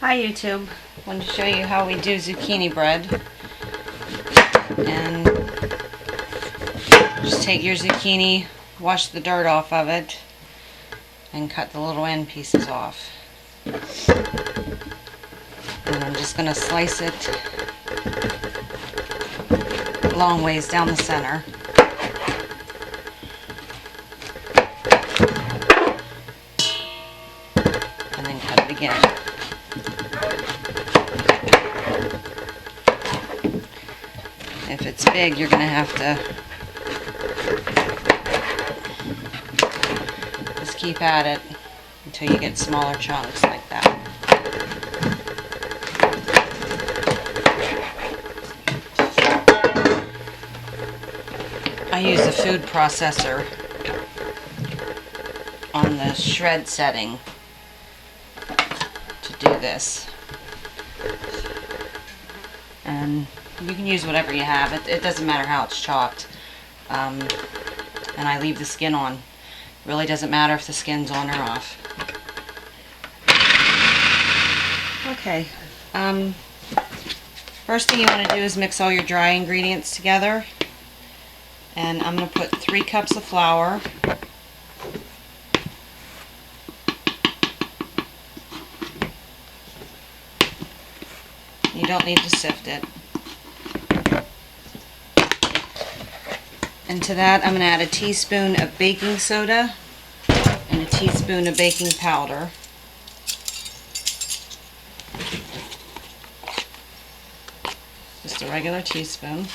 Hi YouTube, I wanted to show you how we do zucchini bread. And just take your zucchini, wash the dirt off of it, and cut the little end pieces off. And I'm just going to slice it long ways down the center. And then cut it again. If it's big, you're going to have to just keep at it until you get smaller chunks like that. I use a food processor on the shred setting to do this. And you can use whatever you have. It doesn't matter how it's chopped. And I leave the skin on. It really doesn't matter if the skin's on or off. Okay. First thing you want to do is mix all your dry ingredients together. And I'm going to put 3 cups of flour. You don't need to sift it. And to that I'm going to add a teaspoon of baking soda and a teaspoon of baking powder. Just a regular teaspoon.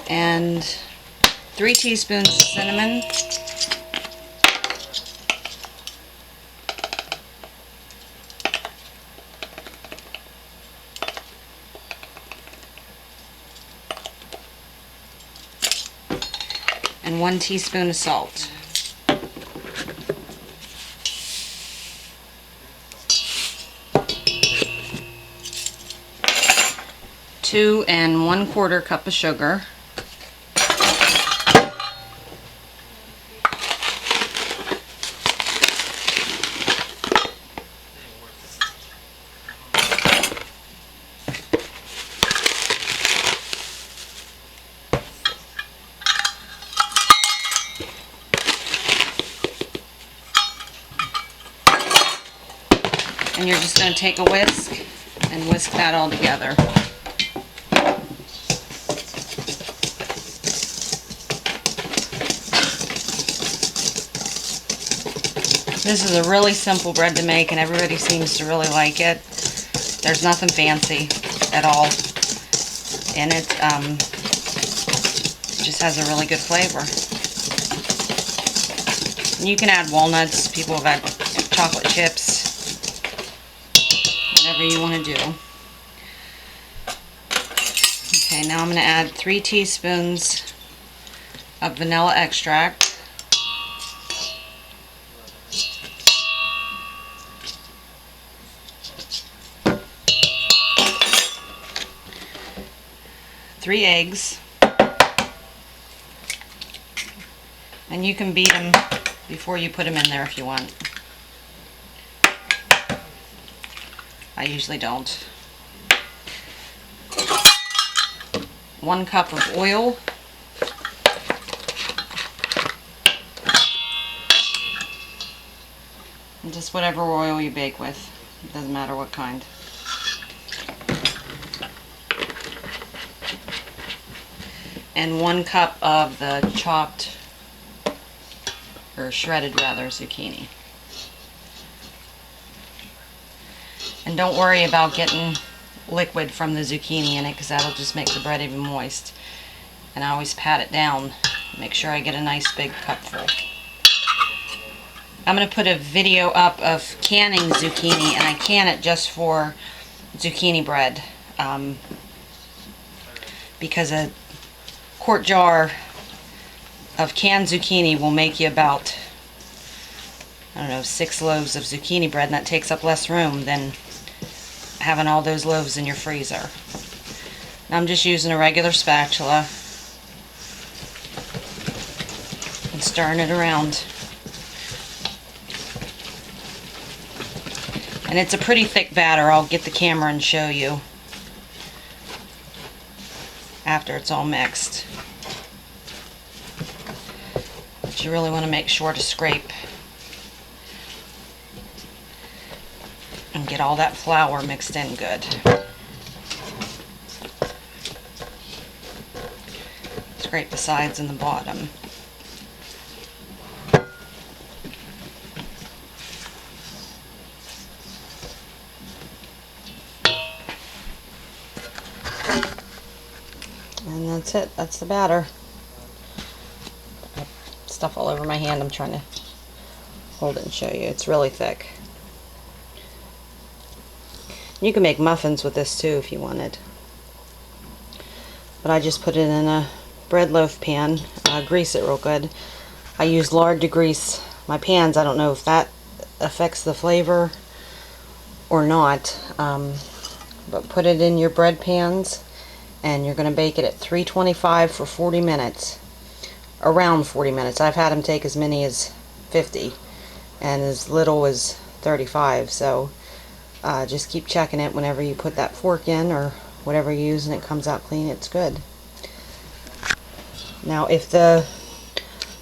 And 3 teaspoons of cinnamon. And 1 teaspoon of salt. Two and 1/4 cup of sugar. And you're just going to take a whisk and whisk that all together. This is a really simple bread to make and everybody seems to really like it. There's nothing fancy at all in it. It just has a really good flavor. And you can add walnuts. People have added chocolate chips. Whatever you want to do. Okay, now I'm going to add 3 teaspoons of vanilla extract. Three eggs. And you can beat them before you put them in there if you want. I usually don't. 1 cup of oil. And just whatever oil you bake with. It doesn't matter what kind. And 1 cup of the chopped, or shredded rather, zucchini. And don't worry about getting liquid from the zucchini in it, because that'll just make the bread even moist. And I always pat it down, make sure I get a nice big cupful. I'm going to put a video up of canning zucchini, and I can it just for zucchini bread. Because a quart jar of canned zucchini will make you about, I don't know, 6 loaves of zucchini bread, and that takes up less room than having all those loaves in your freezer. I'm just using a regular spatula and stirring it around. And it's a pretty thick batter. I'll get the camera and show you after it's all mixed. But you really want to make sure to scrape and get all that flour mixed in good. Scrape the sides and the bottom. And that's it. That's the batter. Stuff all over my hand. I'm trying to hold it and show you. It's really thick. You can make muffins with this too if you wanted. But I just put it in a bread loaf pan. Grease it real good. I use lard to grease my pans. I don't know if that affects the flavor or not. But put it in your bread pans. And you're going to bake it at 325 for 40 minutes. Around 40 minutes. I've had them take as many as 50 and as little as 35. So just keep checking it whenever you put that fork in or whatever you use and it comes out clean, it's good. Now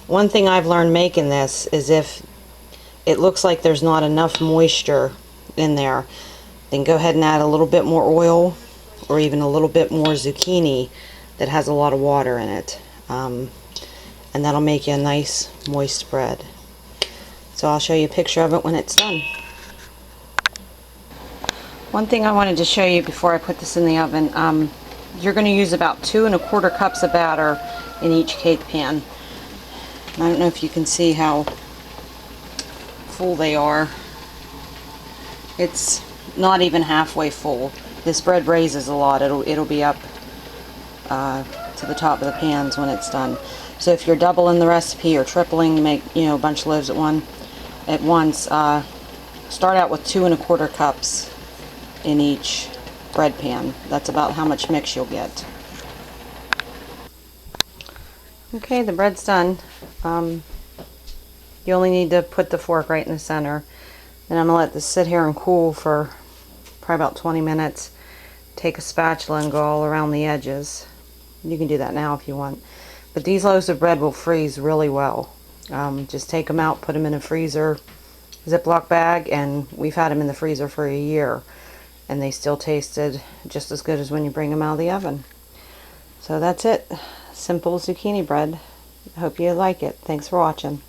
one thing I've learned making this is if it looks like there's not enough moisture in there, then go ahead and add a little bit more oil or even a little bit more zucchini that has a lot of water in it. And that'll make you a nice moist bread. So I'll show you a picture of it when it's done. One thing I wanted to show you before I put this in the oven, you're going to use about 2 1/4 cups of batter in each cake pan. I don't know if you can see how full they are. It's not even halfway full. This bread raises a lot. It'll be up to the top of the pans when it's done. So if you're doubling the recipe or tripling, make a bunch of loaves at once. Start out with 2 1/4 cups in each bread pan. That's about how much mix you'll get. Okay, the bread's done. You only need to put the fork right in the center. Then I'm gonna let this sit here and cool for probably about 20 minutes. Take a spatula and go all around the edges. You can do that now if you want. But these loaves of bread will freeze really well. Just take them out, put them in a freezer Ziploc bag, and we've had them in the freezer for a year. And they still tasted just as good as when you bring them out of the oven. So that's it. Simple zucchini bread. I hope you like it. Thanks for watching.